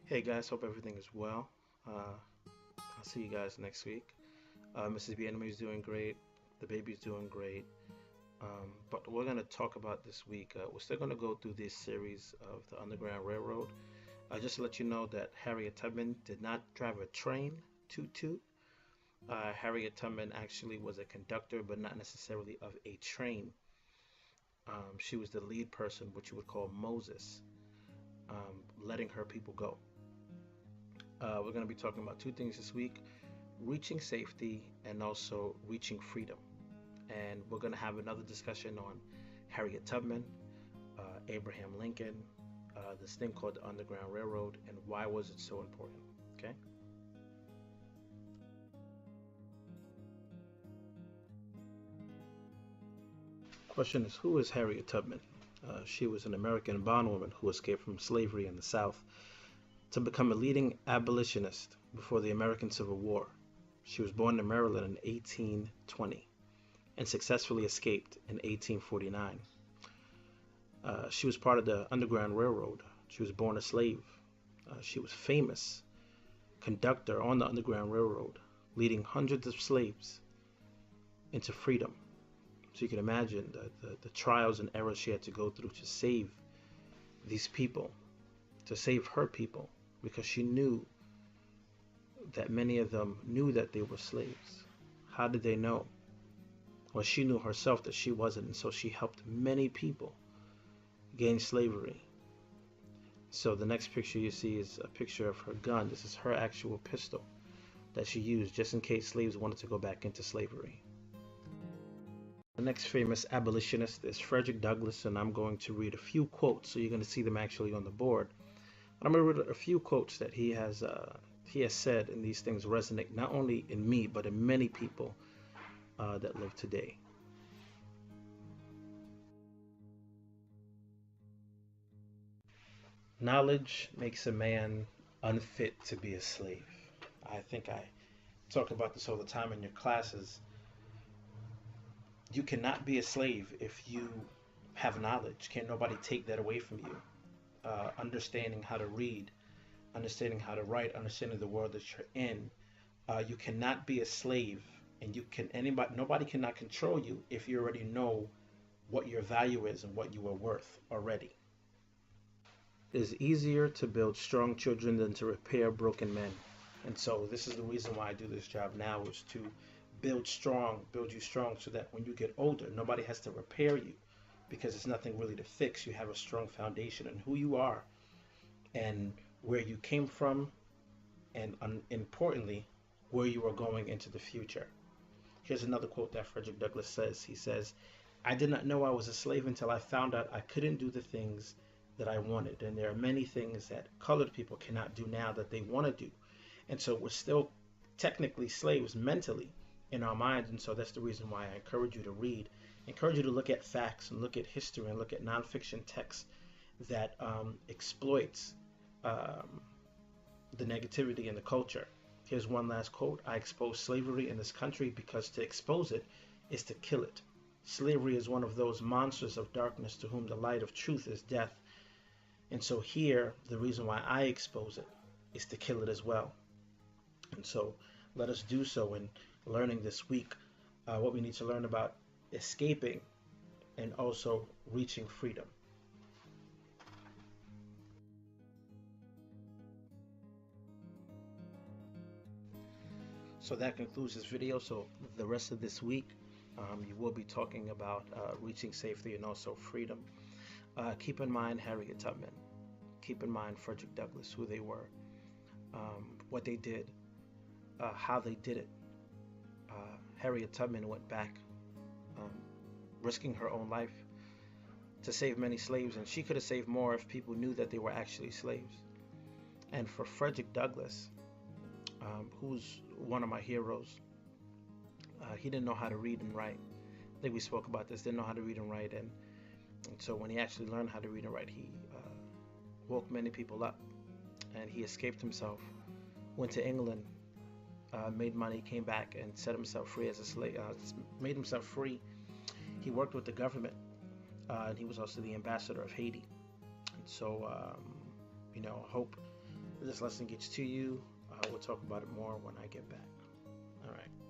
Hey guys, hope everything is well. I'll see you guys next week. Mrs. bien is doing great. The baby's doing great. But we're going to talk about this week. We're still going to go through this series of the Underground Railroad. Just to let you know that Harriet Tubman did not drive a train, toot toot. Harriet Tubman actually was a conductor, but not necessarily of a train. She was the lead person, which you would call Moses, letting her people go. We're going to be talking about two things this week: reaching safety and also reaching freedom. And we're going to have another discussion on Harriet Tubman, Abraham Lincoln, this thing called the Underground Railroad, and why was it so important. Okay. Question is, who is Harriet Tubman? She was an American bondwoman who escaped from slavery in the South to become a leading abolitionist before the American Civil War. She was born in Maryland in 1820 and successfully escaped in 1849. She was part of the Underground Railroad. She was born a slave. She was famous conductor on the Underground Railroad, leading hundreds of slaves into freedom. So you can imagine the trials and errors she had to go through to save these people, to save her people, because she knew that many of them knew that they were slaves. How did they know? Well, she knew herself that she wasn't, and so she helped many people gain slavery. So the next picture you see is a picture of her gun. This is her actual pistol that she used just in case slaves wanted to go back into slavery. The next famous abolitionist is Frederick Douglass, and I'm going to read a few quotes, so you're going to see them actually on the board. I'm going to read a few quotes that he has said, and these things resonate not only in me but in many people that live today. Knowledge makes a man unfit to be a slave. I think I talk about this all the time in your classes. You cannot be a slave if you have knowledge. Can't nobody take that away from you. Understanding how to read, understanding how to write, understanding the world that you're in. You cannot be a slave, and nobody cannot control you if you already know what your value is and what you are worth already. It is easier to build strong children than to repair broken men. And so this is the reason why I do this job now, is to build you strong so that when you get older, nobody has to repair you because there's nothing really to fix. You have a strong foundation in who you are and where you came from, and importantly, where you are going into the future. Here's another quote that Frederick Douglass says. He says, "I did not know I was a slave until I found out I couldn't do the things that I wanted. And there are many things that colored people cannot do now that they want to do. And so we're still technically slaves mentally in our minds. And so that's the reason why I encourage you to read, encourage you to look at facts and look at history and look at nonfiction texts that exploits the negativity in the culture." Here's one last quote. "I expose slavery in this country because to expose it is to kill it. Slavery is one of those monsters of darkness to whom the light of truth is death. And so here, the reason why I expose it is to kill it as well." And so let us do so in learning this week what we need to learn about escaping and also reaching freedom. So that concludes this video. So the rest of this week, you will be talking about reaching safety and also freedom. Keep in mind Harriet Tubman. Keep in mind Frederick Douglass, who they were, what they did, how they did it. Harriet Tubman went back, um, risking her own life to save many slaves, and she could have saved more if people knew that they were actually slaves. And for Frederick Douglass, who's one of my heroes, he didn't know how to read and write. I think we spoke about this. Didn't know how to read and write, and so when he actually learned how to read and write, he woke many people up, and he escaped himself, went to England, made money, came back, and set himself free as a slave. Made himself free. He worked with the government, and he was also the ambassador of Haiti. And so, I hope this lesson gets to you. We'll talk about it more when I get back. All right.